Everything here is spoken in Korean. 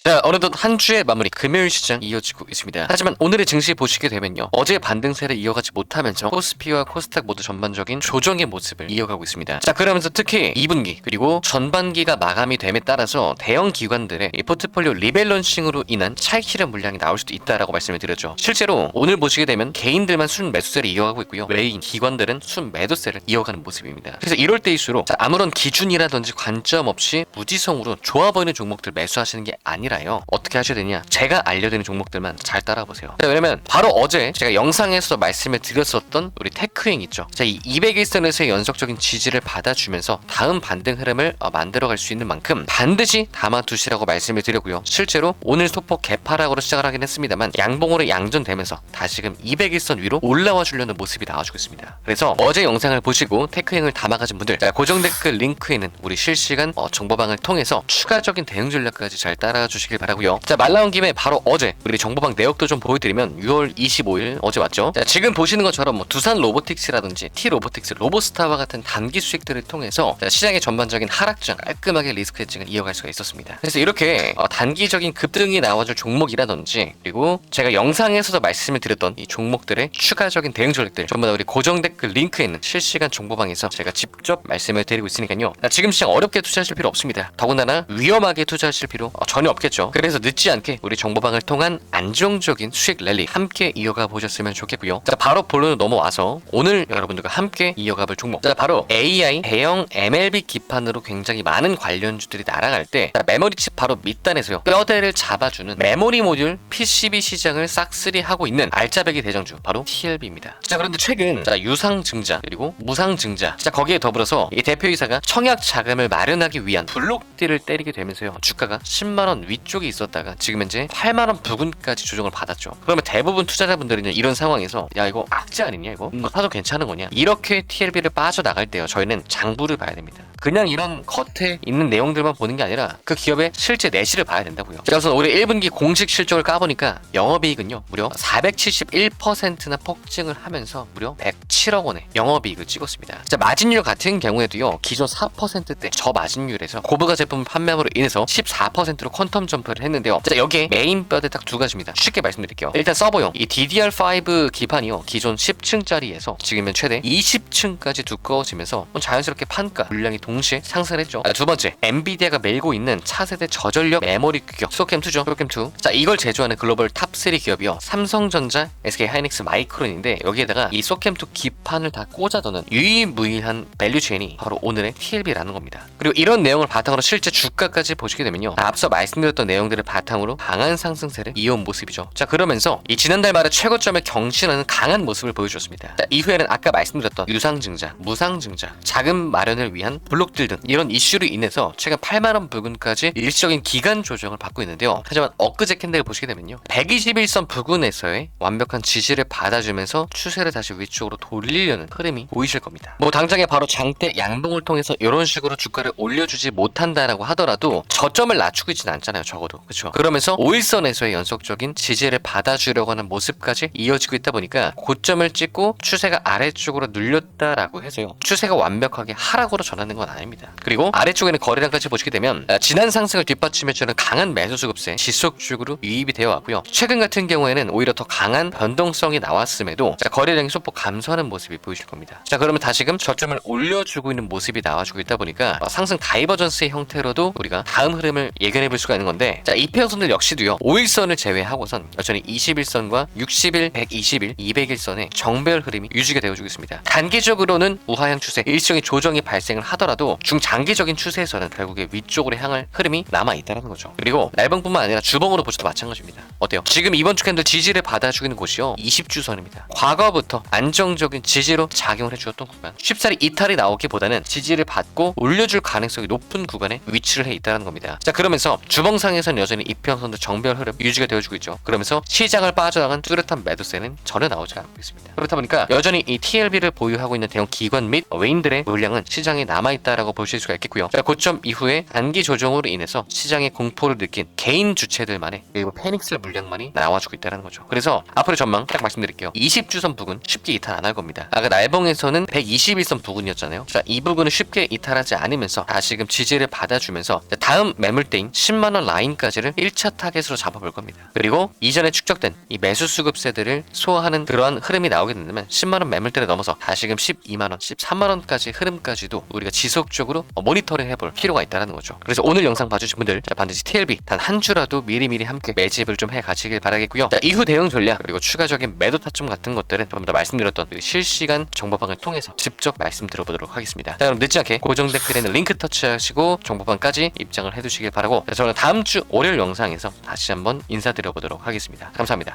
자, 어느덧 한 주의 마무리 금요일 시장 이어지고 있습니다. 하지만 오늘의 증시 보시게 되면요, 어제 반등세를 이어가지 못하면서 코스피와 코스닥 모두 전반적인 조정의 모습을 이어가고 있습니다. 자, 그러면서 특히 2분기 그리고 전반기가 마감이 됨에 따라서 대형 기관들의 이 포트폴리오 리밸런싱으로 인한 차익실현 물량이 나올 수도 있다라고 말씀을 드렸죠. 실제로 오늘 보시게 되면 개인들만 순 매수세를 이어가고 있고요, 외인 기관들은 순 매도세를 이어가는 모습입니다. 그래서 이럴 때일수록 아무런 기준이라든지 관점 없이 무지성으로 좋아 보이는 종목들 매수하시는 게 아니라요, 어떻게 하셔야 되냐, 제가 알려드리는 종목들만 잘 따라보세요. 자, 왜냐면 바로 어제 제가 영상에서 말씀을 드렸었던 우리 테크윙 있죠. 자, 이 200일선에서의 연속적인 지지를 받아주면서 다음 반등 흐름을 만들어갈 수 있는 만큼 반드시 담아두시라고 말씀을 드렸고요. 실제로 오늘 소폭 개파락으로 시작을 하긴 했습니다만 양봉으로 양전되면서 다시금 200일선 위로 올라와 주려는 모습이 나와주고 있습니다. 그래서 어제 영상을 보시고 테크윙을 담아가신 분들, 고정 댓글 링크에는 우리 실시간 정보방을 통해서 추가적인 대응 전략까지 잘 따라가 주시길 바라고요. 자, 말 나온 김에 바로 어제 우리 정보방 내역도 좀 보여드리면 6월 25일 어제 맞죠? 자, 지금 보시는 것처럼 두산 로보틱스라든지 T 로보틱스, 로보스타와 같은 단기 수익들을 통해서 시장의 전반적인 하락장 깔끔하게 리스크 헤징을 이어갈 수가 있었습니다. 그래서 이렇게 단기적인 급등이 나와줄 종목이라든지, 그리고 제가 영상에서도 말씀을 드렸던 이 종목들의 추가적인 대응 전략들 전부 다 우리 고정 댓글 링크에 있는 실시간 정보방에서 제가 직접 말씀을 드리고 있으니까요. 자, 지금 시장 어렵게 투자하실 필요 없습니다. 더군다나 위험하게 투자하실 필요 전혀 없겠죠. 그래서 늦지 않게 우리 정보방을 통한 안정적인 수익 랠리 함께 이어가 보셨으면 좋겠고요. 자, 바로 본론으로 넘어와서 오늘 여러분들과 함께 이어가 볼 종목, 자, 바로 AI 대형 MLB 기판으로 굉장히 많은 관련주들이 날아갈 때 메모리칩 바로 밑단에서요 뼈대를 잡아주는 메모리 모듈 PCB 시장을 싹쓸이하고 있는 알짜배기 대장주 바로 TLB입니다. 자, 그런데 최근 유상증자 그리고 무상증자, 자, 거기에 더불어서 이 대표이사가 청약 자금을 마련하기 위한 블록딜을 때리게 되면서요 주가가 10만원 위쪽에 있었다가 지금 현재 8만원 부근까지 조정을 받았죠. 그러면 대부분 투자자분들은 이런 상황에서 야, 이거 악재 아니냐, 이거 사도 괜찮은 거냐, 이렇게 TLB를 빠져나갈 때요 저희는 장부를 봐야 됩니다. 그냥 이런 겉에 있는 내용들만 보는 게 아니라 그 기업의 실제 내실을 봐야 된다고요. 제가 우선 올해 1분기 공식 실적을 까보니까 영업이익은요 무려 471%나 폭증을 하면서 무려 107억 원의 영업이익을 찍었습니다. 자, 마진율 같은 경우에도요 기존 4%대 저마진율에서 고부가 제품 판매함으로 인해서 14%로 퀀텀 점프를 했는데요. 자, 여기에 메인 뼈대 딱 두 가지입니다. 쉽게 말씀드릴게요. 일단 서버용 이 DDR5 기판이요 기존 10층짜리에서 지금은 최대 20층까지 두꺼워지면서 자연스럽게 판가 물량이 동시에 상승했죠. 두 번째, 엔비디아가 메고 있는 차세대 저전력 메모리 규격 소캠2죠. 소캠2. 자, 이걸 제조하는 글로벌 탑3 기업이요 삼성전자, SK하이닉스, 마이크론인데 여기에다가 이 소캠2 기판을 다 꽂아두는 유일무이한 밸류체인이 바로 오늘의 TLB라는 겁니다. 그리고 이런 내용을 바탕으로 실제 주가까지 보시게 되면요 앞서 말씀드렸던 내용들을 바탕으로 강한 상승세를 이어온 모습이죠. 자, 그러면서 이 지난달 말에 최고점을 경신하는 강한 모습을 보여줬습니다. 자, 이후에는 아까 말씀드렸던 유상증자, 무상증자, 자금 마련을 위한 블록딜 등 이런 이슈로 인해서 최근 8만원 부근까지 일시적인 기간 조정을 받고 있는데요. 하지만 엊그제 캔들을 보시게 되면요 121선 부근에서의 완벽한 지지를 받아주면서 추세를 다시 위쪽으로 돌리려는 흐름이 보이실 겁니다. 당장에 바로 장대 양봉을 통해서 이런 식으로 주가를 올려주지 못한다라고 하더라도 저점을 낮추고 있지는 않잖아요, 적어도. 그렇죠? 그러면서 5일선에서의 연속적인 지지를 받아주려고 하는 모습까지 이어지고 있다 보니까 고점을 찍고 추세가 아래쪽으로 눌렸다라고 해서요 추세가 완벽하게 하락으로 전하는 건 아닙니다. 그리고 아래쪽에는 거래량까지 보시게 되면 지난 상승을 뒷받침해주는 강한 매수 수급세 지속적으로 유입이 되어 왔고요. 최근 같은 경우에는 오히려 더 강한 변동성이 나왔음에도 거래량이 소폭 감소하는 모습이 보이실 겁니다. 자, 그러면 다시금 저점을 올려주고 있는 모습이 나와주고 있다 보니까 상승 다이버전스의 형태로도 우리가 다음 흐름을 예견해 볼 수가 있는 건데, 자, 이 페어선들 역시도요 5일선을 제외하고선 여전히 21선과 60일, 120일, 200일선의 정배열 흐름이 유지가 되어주고 있습니다. 단기적으로는 우하향 추세 일시적인 조정이 발생을 하더라도 중장기적인 추세에서는 결국에 위쪽으로 향할 흐름이 남아있다는 거죠. 그리고 날봉뿐만 아니라 주봉으로 보셔도 마찬가지입니다. 어때요? 지금 이번 주 캔들 지지를 받아주고 있는 곳이요 20주선입니다. 과거부터 안정적인 지지로 작용을 해주었던 구간, 쉽사리 이탈이 나오기보다는 지지를 받고 올려줄 가능성이 높은 구간에 위치를 해 있다는 겁니다. 자, 그러면서 주봉상에서는 여전히 이평선도 정배열 흐름 유지가 되어주고 있죠. 그러면서 시장을 빠져나간 뚜렷한 매도세는 전혀 나오지 않고 있습니다. 그렇다 보니까 여전히 이 TLB를 보유하고 있는 대형 기관 및 외인들의 물량은 시장에 남아있다라고 보실 수가 있겠고요. 자, 고점 이후에 단기 조정으로 인해서 시장의 공포를 느낀 개인 주체들만의 일부 패닉셀 물량만이 나와주고 있다는 거죠. 그래서 앞으로 전망 딱 말씀드릴게요. 20주선 부근 쉽게 이탈 안 할 겁니다. 아까 날봉에서는 121선 부근이었잖아요. 자, 이 부근은 쉽게 이탈하지 않으면서 다시금 지지를 받아주면서 다음 매물대인 10만원 라인까지를 1차 타겟으로 잡아볼 겁니다. 그리고 이전에 축적된 이 매수 수급세들을 소화하는 그러한 흐름이 나오게 된다면 10만원 매물대를 넘어서 다시금 12만원, 13만원까지 흐름까지도 우리가 지속적으로 모니터링 해볼 필요가 있다는 거죠. 그래서 오늘 영상 봐주신 분들 반드시 TLB 단 한 주라도 미리미리 함께 매집을 좀 해 가시길 바라겠고요. 이후 대응 전략 그리고 추가적인 매도 타점 같은 것들은 좀 더 말씀드렸던 실시간 정보방을 통해서 직접 말씀 들어보도록 하겠습니다. 자, 그럼 늦지 않게 고정 댓글에 있는 링크 터치하시고 정보방까지 입장을 해두시길 바라고 저는 다음 주 월요일 영상에서 다시 한번 인사드려보도록 하겠습니다. 감사합니다.